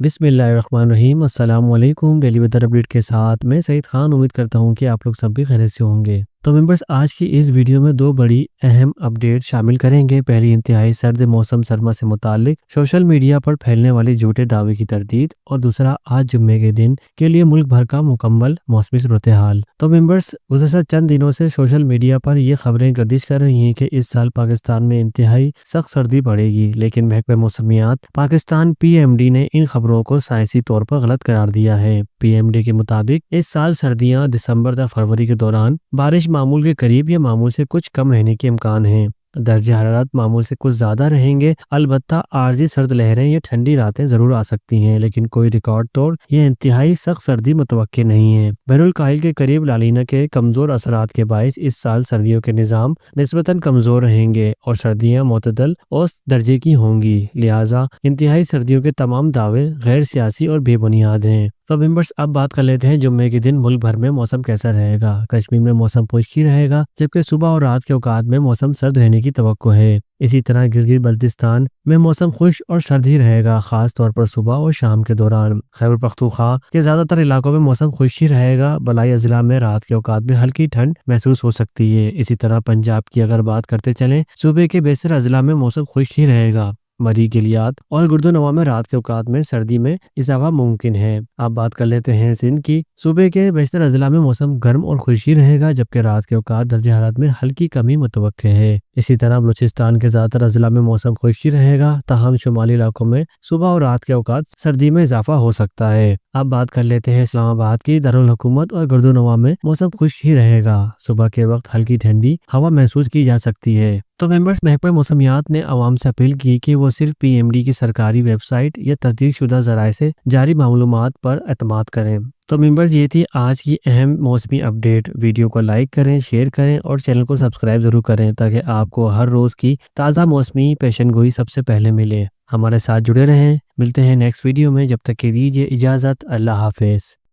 بسم اللہ الرحمن الرحیم۔ السلام علیکم۔ ڈیلی ویدر اپڈیٹ کے ساتھ میں سعید خان امید کرتا ہوں کہ آپ لوگ سب بھی خیریت سے ہوں گے۔ تو ممبرز، آج کی اس ویڈیو میں دو بڑی اہم اپڈیٹ شامل کریں گے۔ پہلی، انتہائی سرد موسم سرما سے متعلق سوشل میڈیا پر پھیلنے والے جھوٹے دعوے کی تردید، اور دوسرا، آج جمعے کے دن کے لیے ملک بھر کا مکمل موسمی صورتحال۔ تو ممبرز، گزشتہ چند دنوں سے سوشل میڈیا پر یہ خبریں گردش کر رہی ہیں کہ اس سال پاکستان میں انتہائی سخت سردی پڑے گی، لیکن محکمہ موسمیات پاکستان PMD نے ان خبروں کو سائنسی طور پر غلط قرار دیا ہے۔ PMD کے مطابق اس سال سردیاں دسمبر تا فروری کے دوران بارش معمول کے قریب یا معمول سے کچھ کم رہنے کے امکان ہیں۔ درجہ حرارت معمول سے کچھ زیادہ رہیں گے، البتہ عارضی سرد لہریں یا ٹھنڈی راتیں ضرور آ سکتی ہیں، لیکن کوئی ریکارڈ توڑ یا انتہائی سخت سردی متوقع نہیں ہے۔ بحر الکاہل کے قریب لالینا کے کمزور اثرات کے باعث اس سال سردیوں کے نظام نسبتاً کمزور رہیں گے اور سردیاں معتدل اوسط درجے کی ہوں گی، لہٰذا انتہائی سردیوں کے تمام دعوے غیر سیاسی اور بے بنیاد ہیں۔ تو ممبرز، اب بات کر لیتے ہیں جمعے کے دن ملک بھر میں موسم کیسا رہے گا۔ کشمیر میں موسم خشکی رہے گا، جبکہ صبح اور رات کے اوقات میں موسم سرد رہنے کی توقع ہے۔ اسی طرح گلگت بلتستان میں موسم خشک اور سرد ہی رہے گا، خاص طور پر صبح اور شام کے دوران۔ خیبر پختونخوا کے زیادہ تر علاقوں میں موسم خشک ہی رہے گا، بالائی اضلاع میں رات کے اوقات میں ہلکی ٹھنڈ محسوس ہو سکتی ہے۔ اسی طرح پنجاب کی اگر بات کرتے چلیں، صوبے کے بیشتر اضلاع میں موسم خشک ہی رہے گا، مری گلیات اور گرد و نواح میں رات کے اوقات میں سردی میں اضافہ ممکن ہے۔ اب بات کر لیتے ہیں سندھ کی۔ صوبے کے بیشتر اضلاع میں موسم گرم اور خشکی رہے گا، جبکہ رات کے اوقات درجہ حرارت میں ہلکی کمی متوقع ہے۔ اسی طرح بلوچستان کے زیادہ تر اضلاع میں موسم خشکی رہے گا، تاہم شمالی علاقوں میں صبح اور رات کے اوقات سردی میں اضافہ ہو سکتا ہے۔ اب بات کر لیتے ہیں اسلام آباد کی۔ دارالحکومت اور گرد و نواح میں موسم خشک ہی رہے گا، صبح کے وقت ہلکی ٹھنڈی ہوا محسوس کی جا سکتی ہے۔ تو ممبرز، محکمہ موسمیات نے عوام سے اپیل کی کہ وہ صرف PMD کی سرکاری ویب سائٹ یا تصدیق شدہ ذرائع سے جاری معلومات پر اعتماد کریں۔ تو ممبرز، یہ تھی آج کی اہم موسمی اپڈیٹ۔ ویڈیو کو لائک کریں، شیئر کریں اور چینل کو سبسکرائب ضرور کریں تاکہ آپ کو ہر روز کی تازہ موسمی پیشن گوئی سب سے پہلے ملے۔ ہمارے ساتھ جڑے رہیں، ملتے ہیں نیکسٹ ویڈیو میں۔ جب تک کے لیجیے اجازت، اللہ حافظ۔